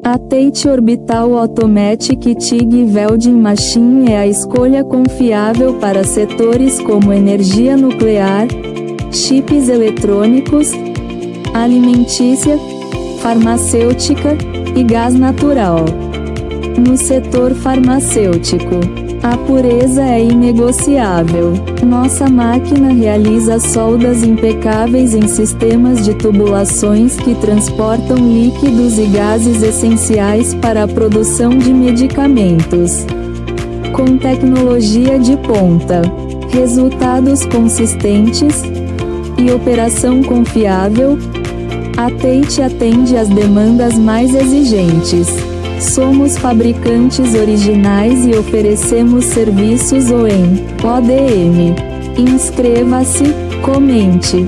A TIG Orbital Automatic TIG Welding Machine é a escolha confiável para setores como energia nuclear, chips eletrônicos, alimentícia, farmacêutica e gás natural. No setor farmacêutico, a pureza é inegociável. Nossa máquina realiza soldas impecáveis em sistemas de tubulações que transportam líquidos e gases essenciais para a produção de medicamentos. Com tecnologia de ponta, resultados consistentes e operação confiável, a TIG atende às demandas mais exigentes. Somos fabricantes originais e oferecemos serviços OEM, ODM. Inscreva-se, comente,